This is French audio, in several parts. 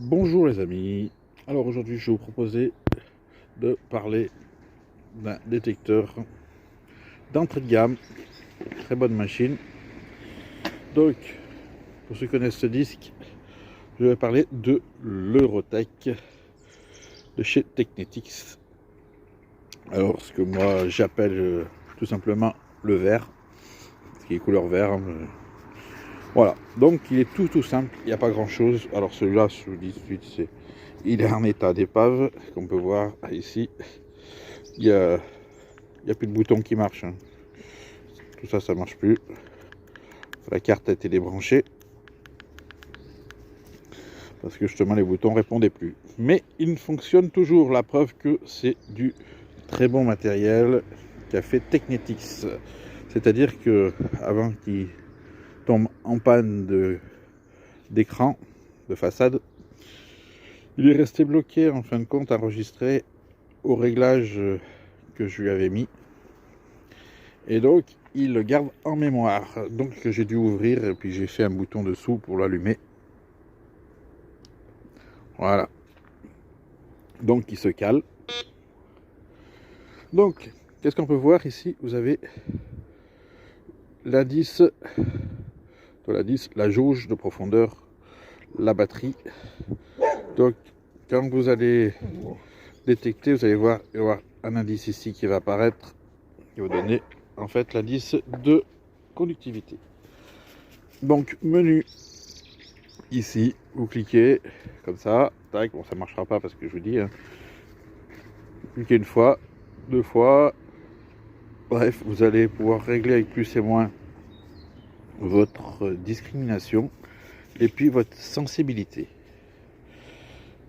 Bonjour les amis, alors aujourd'hui je vais vous proposer de parler d'un détecteur d'entrée de gamme, très bonne machine. Donc pour ceux qui connaissent ce disque, je vais parler de l'Eurotech de chez Technetics. Alors ce que moi j'appelle tout simplement le vert, ce qui est couleur vert. Voilà, donc il est tout simple, il n'y a pas grand chose. Alors celui-là, je vous dis tout de suite, il est en état d'épave, comme on peut voir ici. Il n'y a plus de bouton qui marche, hein. Tout ça, ça marche plus. La carte a été débranchée parce que justement les boutons répondaient plus. Mais il fonctionne toujours, la preuve que c'est du très bon matériel qu'a fait Technetics. C'est-à-dire que avant qu'il tombe en panne d'écran, de façade, il est resté bloqué en fin de compte, enregistré au réglage que je lui avais mis. Et donc il le garde en mémoire. Donc j'ai dû ouvrir et puis j'ai fait un bouton dessous pour l'allumer. Voilà. Donc il se cale. Donc qu'est-ce qu'on peut voir ici? Vous avez l'indice de l'indice, la jauge de profondeur, la batterie. Donc quand vous allez détecter, vous allez voir, il va y avoir un indice ici qui va apparaître, qui va donner en fait l'indice de conductivité. Donc menu ici, vous cliquez comme ça, tac, bon ça marchera pas parce que je vous dis, hein, cliquez une fois, deux fois, bref, vous allez pouvoir régler avec plus et moins votre discrimination et puis votre sensibilité.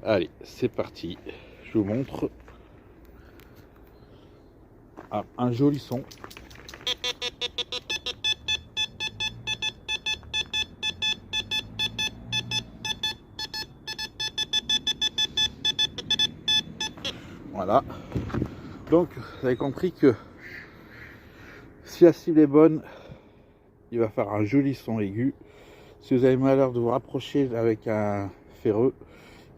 Allez, c'est parti, je vous montre. Ah, un joli son. Voilà. Donc, vous avez compris que si la cible est bonne, il va faire un joli son aigu. Si vous avez malheur de vous rapprocher avec un ferreux,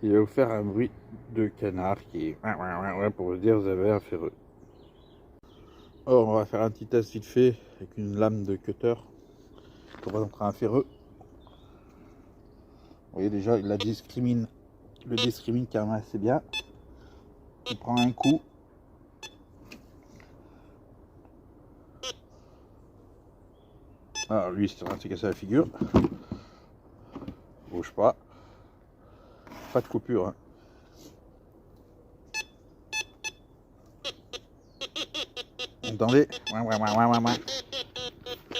il va vous faire un bruit de canard qui est pour vous dire que vous avez un ferreux. Alors, on va faire un petit test vite fait avec une lame de cutter pour rentrer un ferreux. Vous voyez déjà, il la discrimine, le discrimine quand même assez bien. Il prend un coup. Alors lui, c'est en train de se casser la figure. Bouge pas. Pas de coupure, hein. Vous entendez?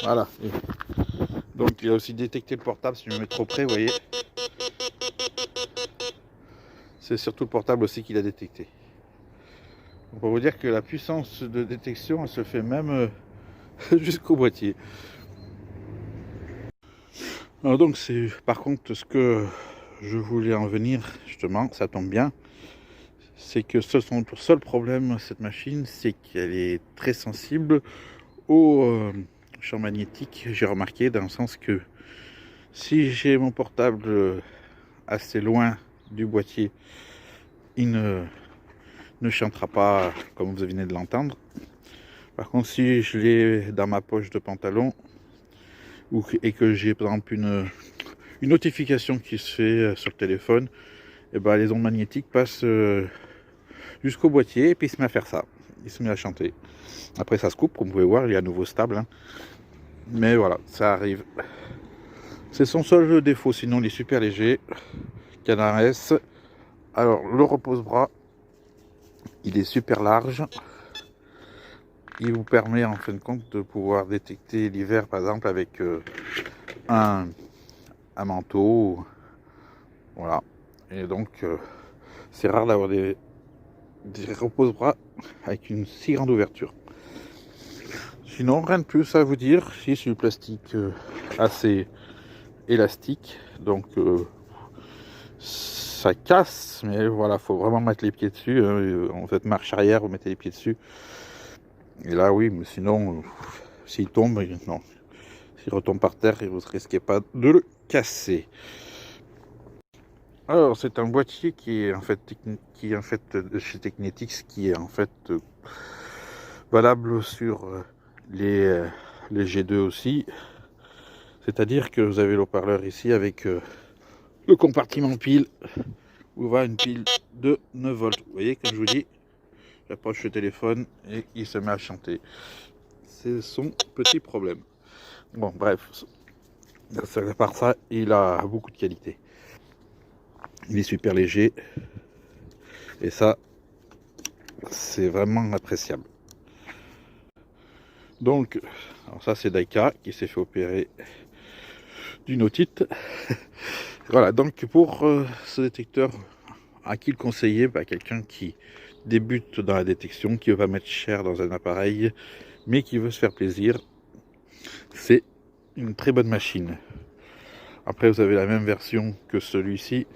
Voilà. Donc il a aussi détecté le portable si je me mets trop près, vous voyez. C'est surtout le portable aussi qu'il a détecté. On peut vous dire que la puissance de détection, elle se fait même jusqu'au boîtier. Alors donc c'est par contre ce que je voulais en venir, justement, ça tombe bien. C'est que son seul problème, cette machine, c'est qu'elle est très sensible au champ magnétique, j'ai remarqué, dans le sens que si j'ai mon portable assez loin du boîtier, il ne chantera pas comme vous venez de l'entendre. Par contre, si je l'ai dans ma poche de pantalon et que j'ai par exemple une notification qui se fait sur le téléphone, et ben les ondes magnétiques passent jusqu'au boîtier et puis il se met à faire ça. Il se met à chanter. Après ça se coupe, comme vous pouvez voir, il est à nouveau stable, hein. Mais voilà, ça arrive. C'est son seul défaut, sinon il est super léger. Canard S. Alors le repose-bras, il est super large. Il vous permet en fin de compte de pouvoir détecter l'hiver par exemple avec un manteau. Voilà. Et donc c'est rare d'avoir des repose-bras avec une si grande ouverture. Sinon rien de plus à vous dire. Si c'est du plastique assez élastique, donc ça casse, mais voilà, faut vraiment mettre les pieds dessus, hein. En fait, marche arrière, vous mettez les pieds dessus. Et là, oui, mais sinon, s'il tombe, non. S'il retombe par terre, vous ne risquez pas de le casser. Alors, c'est un boîtier qui est en fait, de chez Technetix, qui est en fait valable sur les G2 aussi. C'est-à-dire que vous avez l'haut-parleur ici avec le compartiment pile, où va une pile de 9 volts. Vous voyez, comme je vous dis, j'approche le téléphone et il se met à chanter. C'est son petit problème. Bon, bref, à part ça, il a beaucoup de qualité. Il est super léger et ça, c'est vraiment appréciable. Donc, alors ça c'est Daika qui s'est fait opérer d'une otite. Voilà, donc pour ce détecteur, à qui le conseiller? Quelqu'un qui débute dans la détection, qui veut pas mettre cher dans un appareil, mais qui veut se faire plaisir. C'est une très bonne machine. Après, vous avez la même version que celui-ci,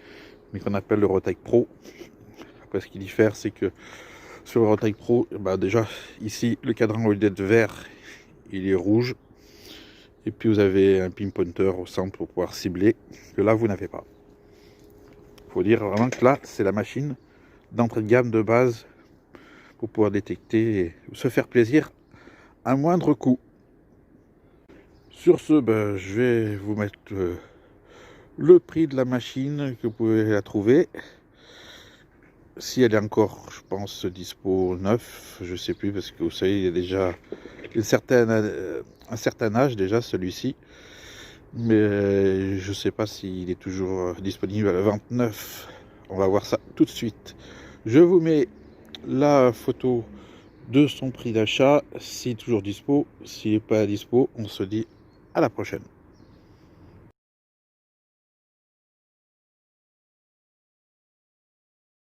mais qu'on appelle le Rotec Pro. Après, ce qui diffère, c'est que sur le Rotec Pro, déjà, ici, le cadran au lieu d'être vert, il est rouge. Et puis, vous avez un pinpointer au centre pour pouvoir cibler, que là, vous n'avez pas. Il faut dire vraiment que là, c'est la machine d'entrée de gamme de base pour pouvoir détecter et se faire plaisir à moindre coût. Sur ce, je vais vous mettre le prix de la machine, que vous pouvez la trouver. Si elle est encore, je pense, dispo neuf, je sais plus, parce que vous savez, il y a déjà un certain âge déjà, celui-ci. Mais je sais pas s'il est toujours disponible à la vente neuf. On va voir ça tout de suite. Je vous mets la photo de son prix d'achat, s'il est toujours dispo. S'il n'est pas dispo, on se dit à la prochaine.